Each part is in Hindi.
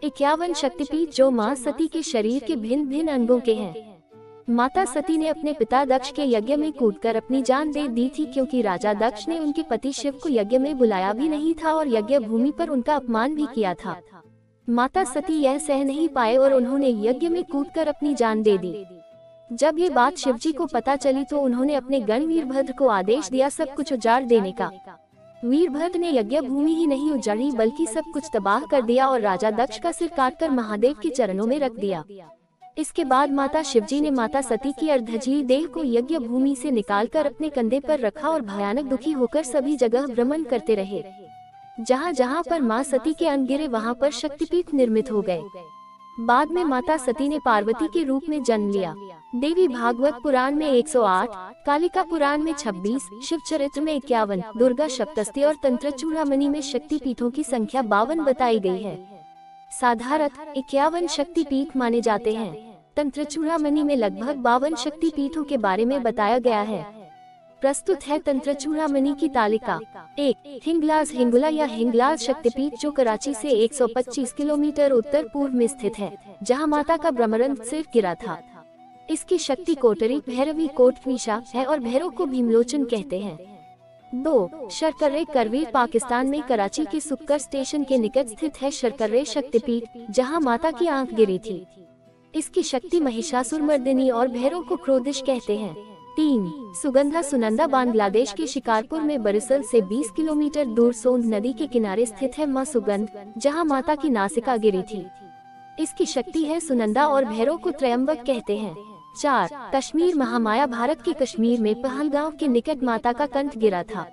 51 शक्तिपीठ जो माँ सती के शरीर के भिन्न भिन्न अंगों के हैं। माता सती ने अपने पिता दक्ष के यज्ञ में कूदकर अपनी जान दे दी थी, क्योंकि राजा दक्ष ने उनके पति शिव को यज्ञ में बुलाया भी नहीं था और यज्ञ भूमि पर उनका अपमान भी किया था। माता सती यह सह नहीं पाए और उन्होंने यज्ञ में कूदकर अपनी जान दे दी। जब ये बात शिवजी को पता चली तो उन्होंने अपने गण वीरभद्र को आदेश दिया सब कुछ उजाड़ देने का। वीरभद्र ने यज्ञ भूमि ही नहीं उजाड़ी बल्कि सब कुछ तबाह कर दिया और राजा दक्ष का सिर काटकर महादेव के चरणों में रख दिया। इसके बाद माता शिवजी ने माता सती की अर्धजीवी देह को यज्ञ भूमि से निकालकर अपने कंधे पर रखा और भयानक दुखी होकर सभी जगह भ्रमण करते रहे। जहाँ जहाँ पर माँ सती के अंग गिरे वहाँ पर शक्तिपीठ निर्मित हो गए। बाद में माता सती ने पार्वती के रूप में जन्म लिया। देवी भागवत पुराण में 108, कालिका पुराण में 26, शिव चरित्र में 51, दुर्गा सप्तशती और तंत्र चूड़ामणि में शक्तिपीठों की संख्या 52 बताई गई है। साधारणतः 51 शक्तिपीठ माने जाते हैं। तंत्र चूड़ामणि में लगभग 52 शक्तिपीठों के बारे में बताया गया है। प्रस्तुत है तंत्र चूड़ामणि की तालिका। 1. हिंगलाज हिंगुला या हिंगलाज शक्तिपीठ जो कराची से 125 किलोमीटर उत्तर पूर्व में स्थित है, जहां माता का ब्रह्मरंध्र सिर गिरा था। इसकी शक्ति कोटरी भैरवी कोटवीशा है और भैरव को भीमलोचन कहते हैं। 2. शर्कर्रे करवीर पाकिस्तान में कराची के सुक्कर स्टेशन के निकट स्थित है शर्कर्रे शक्तिपीठ, जहां माता की आंख गिरी थी। इसकी शक्ति महिषासुरमर्दिनी और भैरव को क्रोधिश कहते हैं। 3. सुगंधा सुनंदा बांग्लादेश के शिकारपुर में बरिसल से 20 किलोमीटर दूर सोंध नदी के किनारे स्थित है माँ सुगंध, जहां माता की नासिका गिरी थी। इसकी शक्ति है सुनंदा और भैरव को त्रयंबक कहते हैं। 4. कश्मीर महामाया भारत के कश्मीर में पहलगांव के निकट माता का कंठ गिरा था।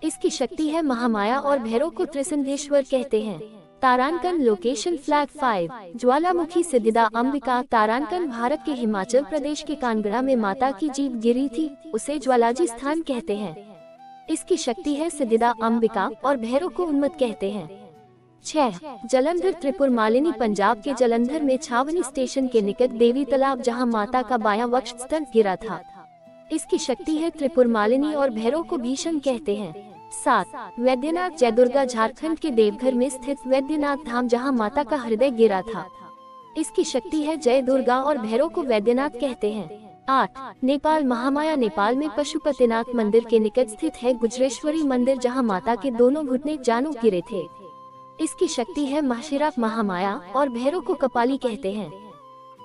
इसकी शक्ति है महामाया और भैरव को त्रिसंधेश्वर कहते हैं। तारांकन लोकेशन फ्लैग 5, ज्वालामुखी सिद्धिदा अंबिका। तारांकन भारत के हिमाचल प्रदेश के कानगड़ा में माता की जीभ गिरी थी, उसे ज्वालाजी स्थान कहते हैं। इसकी शक्ति है सिद्धिदा अंबिका और भैरव को उन्मत्त कहते हैं। 6. जलंधर त्रिपुर मालिनी पंजाब के जलंधर में छावनी स्टेशन के निकट देवी तालाब, जहां माता का बायां वक्ष स्तन गिरा था। इसकी शक्ति है त्रिपुर मालिनी और भैरव को भीषण कहते हैं। 7. वैद्यनाथ जय दुर्गा झारखंड के देवघर में स्थित वैद्यनाथ धाम, जहां माता का हृदय गिरा था। इसकी शक्ति है जय दुर्गा और भैरव को वैद्यनाथ कहते हैं। 8. नेपाल महामाया नेपाल में पशुपतिनाथ मंदिर के निकट स्थित है गुजरेश्वरी मंदिर, जहां माता के दोनों घुटने जानू गिरे थे। इसकी शक्ति है महाशिरा महामाया और भैरव को कपाली कहते हैं।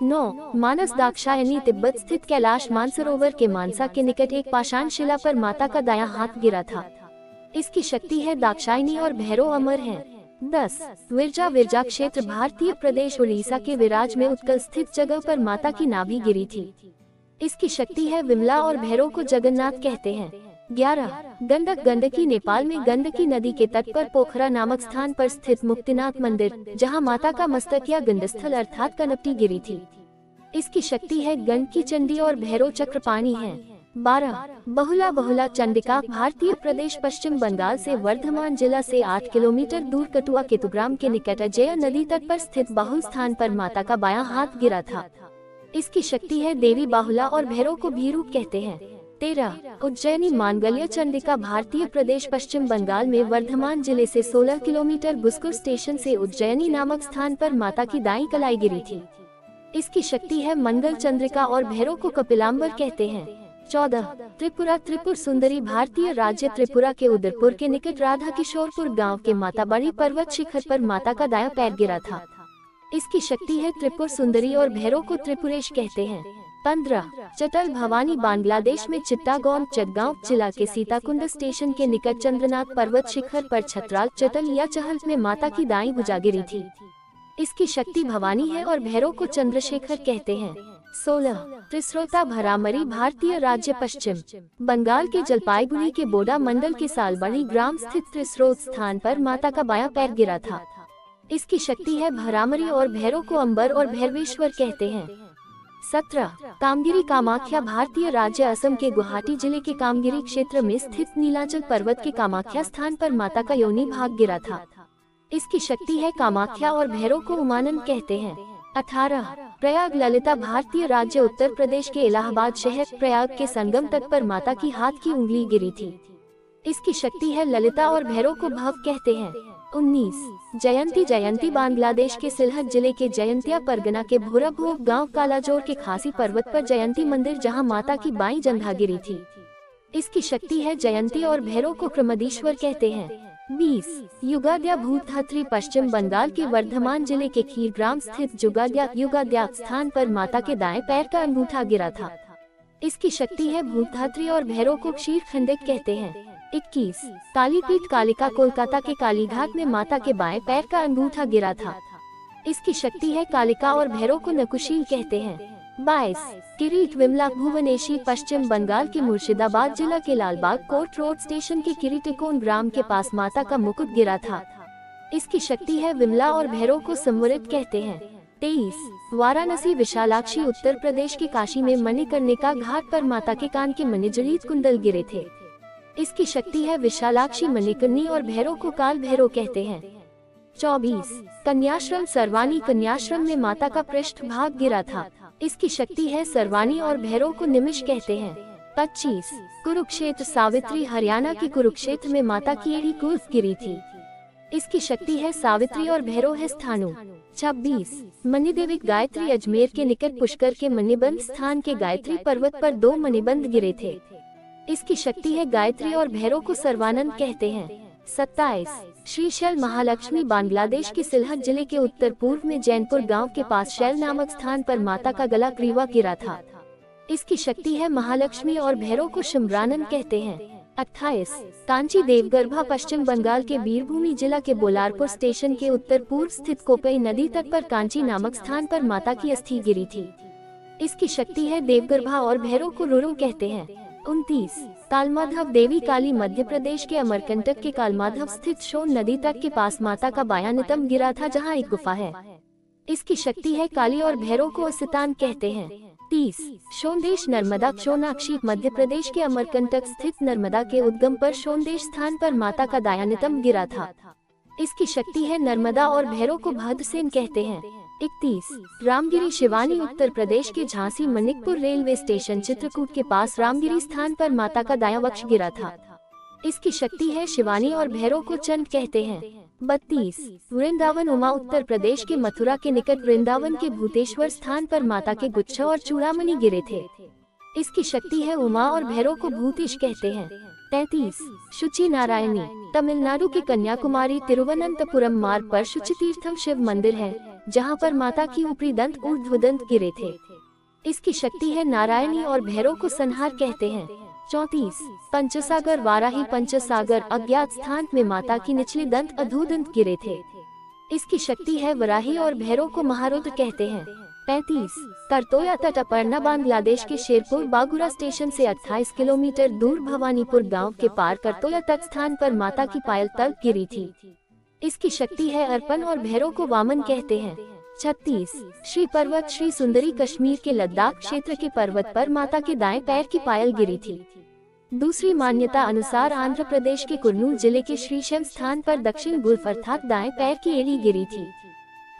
9. मानस दाक्षायनी तिब्बत स्थित कैलाश मानसरोवर के मानसा के निकट एक पाषाण शिला पर माता का दायां हाथ गिरा था। इसकी शक्ति है दाक्षायनी और भैरव अमर हैं। 10. विरजा विरजा क्षेत्र भारतीय प्रदेश उड़ीसा के विराज में उत्कल स्थित जगह पर माता की नाभि गिरी थी। इसकी शक्ति है विमला और भैरव को जगन्नाथ कहते हैं। 11. गंडक गंडकी नेपाल में गंडकी नदी के तट पर पोखरा नामक स्थान पर स्थित मुक्तिनाथ मंदिर, जहां माता का मस्तक या गंडस्थल अर्थात कनपटी गिरी थी। इसकी शक्ति है गंडकी चंडी और भैरव चक्रपाणी है। 12. बहुला बहुला चंडिका भारतीय प्रदेश पश्चिम बंगाल से वर्धमान जिला से 8 किलोमीटर दूर कटुआ केतुग्राम के निकट अजय नदी तट पर स्थित बाहुल स्थान पर माता का बायां हाथ गिरा था। इसकी शक्ति है देवी बाहुला और भैरव को भीरूप कहते हैं। 13. उज्जैनी मांगल्य चंडिका भारतीय प्रदेश पश्चिम बंगाल में वर्धमान जिले से 16 किलोमीटर गुस्कुर स्टेशन से उज्जैनी नामक स्थान पर माता की दाईं कलाई गिरी थी। इसकी शक्ति है मंगल चंद्रिका और भैरव को कपिलांबर कहते हैं। 14. त्रिपुरा त्रिपुर सुंदरी भारतीय राज्य त्रिपुरा के उदयपुर के निकट राधा किशोरपुर गांव के माता बड़ी पर्वत शिखर पर माता का दायां पैर गिरा था। इसकी शक्ति है त्रिपुर सुंदरी और भैरव को त्रिपुरेश कहते हैं। 15. चटल भवानी बांग्लादेश में चिट्टागोंग चटगांव जिला के सीताकुंड स्टेशन के निकट चंद्रनाथ पर्वत शिखर पर छतराल चटल या चहल में माता की दाईं भुजा गिरी थी। इसकी शक्ति भवानी है और भैरव को चंद्रशेखर कहते हैं। 16. त्रिस्रोता भरामरी भारतीय राज्य पश्चिम बंगाल के जलपाईगुड़ी के बोडा मंडल के सालबड़ी ग्राम स्थित त्रिस्रोत स्थान पर माता का बायां पैर गिरा था। इसकी शक्ति है भरामरी और भैरव को अंबर और भैरवेश्वर कहते हैं। 17. कामगिरी कामाख्या भारतीय राज्य असम के गुवाहाटी जिले के कामगिरी क्षेत्र में स्थित नीलाचल पर्वत के कामाख्या स्थान पर माता का योनि भाग गिरा था। इसकी शक्ति है कामाख्या और भैरव को उमानंद कहते हैं। 18. प्रयाग ललिता भारतीय राज्य उत्तर प्रदेश के इलाहाबाद शहर प्रयाग के संगम तट पर माता की हाथ की उंगली गिरी थी। इसकी शक्ति है ललिता और भैरव को भव कहते हैं। 19 जयंती जयंती बांग्लादेश के सिलहट जिले के जयंतिया परगना के भूराभोग गांव कालाजोर के खासी पर्वत पर जयंती मंदिर जहां माता की बाई जंघा गिरी थी। इसकी शक्ति है जयंती और भैरव को क्रमदीश्वर कहते हैं। 20 युगाद्या भूतधात्री पश्चिम बंगाल के वर्धमान जिले के खीर ग्राम स्थित युगाद्या स्थान पर माता के दाएं पैर का अंगूठा गिरा था। इसकी शक्ति है भूतधात्री और भैरव को क्षीर खंडित कहते हैं। 21 कालीपीठ कालिका कोलकाता के कालीघाट में माता के बाएं पैर का अंगूठा गिरा था। इसकी शक्ति है कालिका और भैरव को नकुशील कहते हैं। 22 किरीट विमला भुवनेशी पश्चिम बंगाल के मुर्शिदाबाद जिला के लालबाग कोर्ट रोड स्टेशन के किरीटिकोन ग्राम के पास माता का मुकुट गिरा था। इसकी शक्ति है विमला और भैरव को संवरित कहते हैं। 23 वाराणसी विशालाक्षी उत्तर प्रदेश के काशी में मणिकर्णिका घाट पर माता के कान के मणिजड़ित कुंडल गिरे थे। इसकी शक्ति है विशालाक्षी मणिकर्णी और भैरव को काल भैरव कहते हैं। 24 कन्याश्रम सरवानी कन्याश्रम में माता का पृष्ठ भाग गिरा था। इसकी शक्ति है सरवानी और भैरव को निमिष कहते हैं। 25 कुरुक्षेत्र सावित्री हरियाणा के कुरुक्षेत्र में माता की एड़ी कुल्फ गिरी थी। इसकी शक्ति है सावित्री और भैरव है स्थानु। 26 मणिदेविक गायत्री अजमेर के निकट पुष्कर के मणिबंध स्थान के गायत्री पर्वत पर 2 मणिबंध गिरे थे। इसकी शक्ति है गायत्री और भैरव को सर्वानंद कहते हैं। 27 श्री शैल महालक्ष्मी बांग्लादेश के सिलहट जिले के उत्तर पूर्व में जैनपुर गांव के पास शैल नामक स्थान पर माता का गला ग्रीवा गिरा था। इसकी शक्ति है महालक्ष्मी और भैरव को शिमरानंद कहते हैं। 28 कांची देवगर्भा पश्चिम बंगाल के बीरभूमि जिला के बोलारपुर स्टेशन के उत्तर पूर्व स्थित कोपई नदी तट पर कांची नामक स्थान पर माता की अस्थि गिरी थी। इसकी शक्ति है देवगर्भा और भैरव को रुरु कहते हैं। 29 कालमाधव देवी काली मध्य प्रदेश के अमरकंटक के कालमाधव स्थित सोन नदी तट के पास माता का बायां नितंब गिरा था जहां एक गुफा है। इसकी शक्ति है काली और भैरव को असितान कहते हैं। 30 सोनदेश नर्मदा सोनाक्षी मध्य प्रदेश के अमरकंटक स्थित नर्मदा के उद्गम पर सोनदेश स्थान पर माता का दायां नितंब गिरा था। इसकी शक्ति है नर्मदा और भैरव को भद्रसेन कहते हैं। 31 रामगिरी शिवानी उत्तर प्रदेश के झांसी मनिकपुर रेलवे स्टेशन चित्रकूट के पास रामगिरी स्थान पर माता का दायां वक्ष गिरा था। इसकी शक्ति है शिवानी और भैरव को चंड कहते हैं। 32 वृंदावन उमा उत्तर प्रदेश के मथुरा के निकट वृंदावन के भूतेश्वर स्थान पर माता के गुच्छा और चूड़ामणि गिरे थे। इसकी शक्ति है उमा और भैरव को भूतेश कहते हैं। 33 शुचि नारायणी तमिलनाडु के कन्याकुमारी तिरुवनंतपुरम मार्ग पर शुचि तीर्थम शिव मंदिर है जहां पर माता की ऊपरी दंत ऊर्ध्व दंत गिरे थे। इसकी शक्ति है नारायणी और भैरव को संहार कहते हैं। 34 पंचसागर वाराही पंचसागर अज्ञात स्थान में माता की निचली दंत अधोदंत गिरे थे। इसकी शक्ति है वराही और भैरव को महारुद्र कहते हैं। 35 करतोया तट अपर्णा बांग्लादेश के शेरपुर बागुरा स्टेशन से 28 किलोमीटर दूर भवानीपुर गांव के पार करतोया तट स्थान पर माता की पायल तल गिरी थी। इसकी शक्ति है अर्पण और भैरव को वामन कहते हैं। 36 श्री पर्वत श्री सुंदरी कश्मीर के लद्दाख क्षेत्र के पर्वत पर माता के दाएं पैर की पायल गिरी थी। दूसरी मान्यता अनुसार आंध्र प्रदेश के कुर्नूल जिले के श्रीशैव स्थान पर दक्षिण गुल्फ अर्थात दाएं पैर की एड़ी गिरी थी।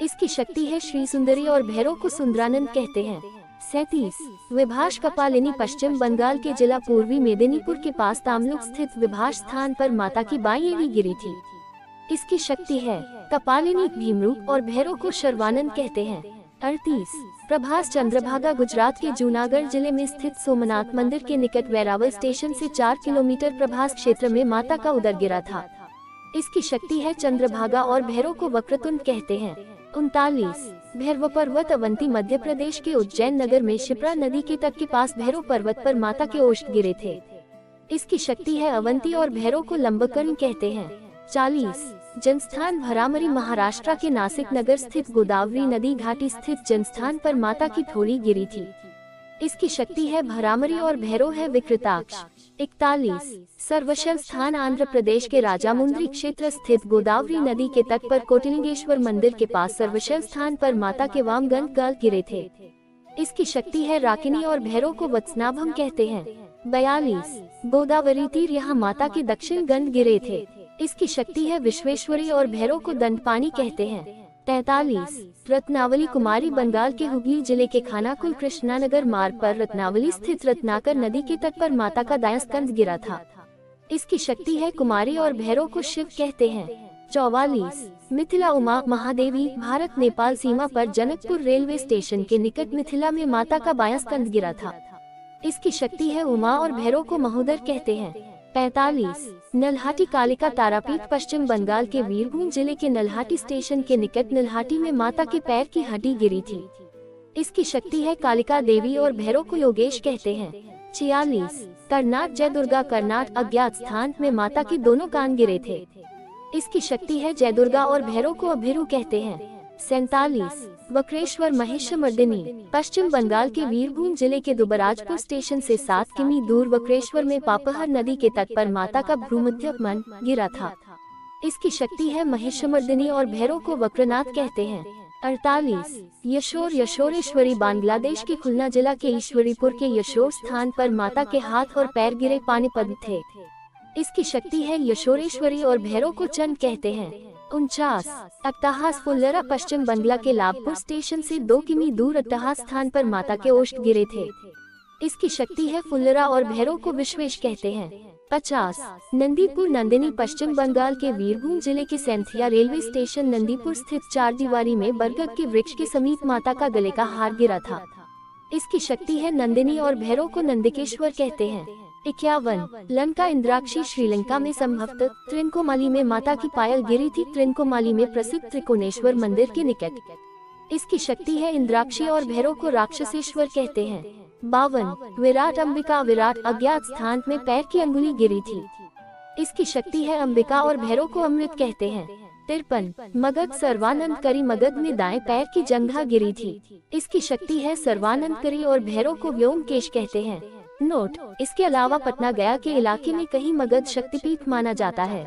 इसकी शक्ति है श्री सुंदरी और भैरव को सुंदरानंद कहते हैं। 37 विभाष कपालिनी पश्चिम बंगाल के जिला पूर्वी मेदिनीपुर के पास तामलुक स्थित विभाष स्थान पर माता की बाईं एड़ी गिरी थी। इसकी शक्ति है कपालिनी भीमरूप और भैरव को शर्वानंद कहते हैं। 38 प्रभास चंद्रभागा गुजरात के जूनागढ़ जिले में स्थित सोमनाथ मंदिर के निकट वेरावल स्टेशन से 4 किलोमीटर प्रभास क्षेत्र में माता का उदर गिरा था। इसकी शक्ति है चंद्रभागा और भैरव को वक्रतुंड कहते हैं। 39 भैरव पर्वत अवंती मध्य प्रदेश के उज्जैन नगर में शिप्रा नदी के तट के पास भैरव पर्वत पर माता के ओष्ठ गिरे थे। इसकी शक्ति है अवंती और भैरव को लंबकर्ण कहते हैं। 40 जनस्थान भरामरी महाराष्ट्र के नासिक नगर स्थित गोदावरी नदी घाटी स्थित जनस्थान पर माता की थोड़ी गिरी थी। इसकी शक्ति है भरामरी और भैरव है विकृताक्ष। 41 सर्वशैल स्थान आंध्र प्रदेश के राजामुंद्री क्षेत्र स्थित गोदावरी नदी के तट पर कोटिलिंगेश्वर मंदिर के पास सर्वशैल स्थान पर माता के वामगंध गाल गिरे थे। इसकी शक्ति है राकिनी और भैरव को वत्सनाभम कहते हैं। 42 गोदावरी तीर यहाँ माता के दक्षिण गंध गिरे थे। इसकी शक्ति है विश्वेश्वरी और भैरव को दंडपानी कहते हैं। 43 रत्नावली कुमारी बंगाल के हुगली जिले के खानाकुल कृष्णानगर मार्ग पर रत्नावली स्थित रत्नाकर नदी के तट पर माता का दायां स्कंध गिरा था। इसकी शक्ति है कुमारी और भैरव को शिव कहते हैं। 44 मिथिला उमा महादेवी भारत नेपाल सीमा पर जनकपुर रेलवे स्टेशन के निकट मिथिला में माता का बायां स्कंद गिरा था। इसकी शक्ति है उमा और भैरव को महोदर कहते हैं। 45 नल्हाटी कालिका तारापीठ पश्चिम बंगाल के वीरभूम जिले के नल्हाटी स्टेशन के निकट नल्हाटी में माता के पैर की हड्डी गिरी थी। इसकी शक्ति है कालिका देवी और भैरव को योगेश कहते हैं। 46 कर्नाट जय दुर्गा कर्नाट अज्ञात स्थान में माता के दोनों कान गिरे थे। इसकी शक्ति है जय दुर्गा और भैरव को अभिरु कहते हैं। 47 वक्रेश्वर महिषमर्दिनी पश्चिम बंगाल के वीरभूम जिले के दुबराजपुर स्टेशन से 7 किमी दूर वक्रेश्वर में पापहर नदी के तट पर माता का भ्रूमध्य मन गिरा था। इसकी शक्ति है महिषमर्दिनी और भैरव को वक्रनाथ कहते हैं। 48 यशोर यशोरेश्वरी बांग्लादेश के खुलना जिला के ईश्वरीपुर के यशोर स्थान पर माता के हाथ और पैर गिरे पानीपत थे। इसकी शक्ति है यशोरेश्वरी और भैरव को चंड कहते हैं। 49 अट्टहास फुल्लरा पश्चिम बंगला के लाभपुर स्टेशन से 2 किमी दूर अट्टहास स्थान पर माता के ओष्ठ गिरे थे। इसकी शक्ति है फुल्लरा और भैरव को विश्वेश कहते हैं। 50 नंदीपुर नंदिनी पश्चिम बंगाल के वीरभूम जिले के सेंथिया रेलवे स्टेशन नंदीपुर स्थित 4 दीवारी में बरगद के वृक्ष के समीप माता का गले का हार गिरा था। इसकी शक्ति है नंदिनी और भैरव को नंदिकेश्वर कहते हैं। 51 लंका इंद्राक्षी श्रीलंका में संभवतः त्रिनकोमाली में माता की पायल गिरी थी। त्रिनकोमाली में प्रसिद्ध त्रिकोणेश्वर मंदिर के निकट। इसकी शक्ति है इंद्राक्षी और भैरव को राक्षसेश्वर कहते हैं। 52 विराट अंबिका विराट अज्ञात स्थान में पैर की अंगुली गिरी थी। इसकी शक्ति है अंबिका और भैरव को अमृत कहते हैं। 53 मगध सर्वानंद करी मगध में दाएं पैर की जंघा गिरी थी। इसकी शक्ति है सर्वानंद करी और भैरव को व्योमकेश कहते हैं। नोट इसके अलावा पटना गया के इलाके में कहीं मगध शक्तिपीठ माना जाता है।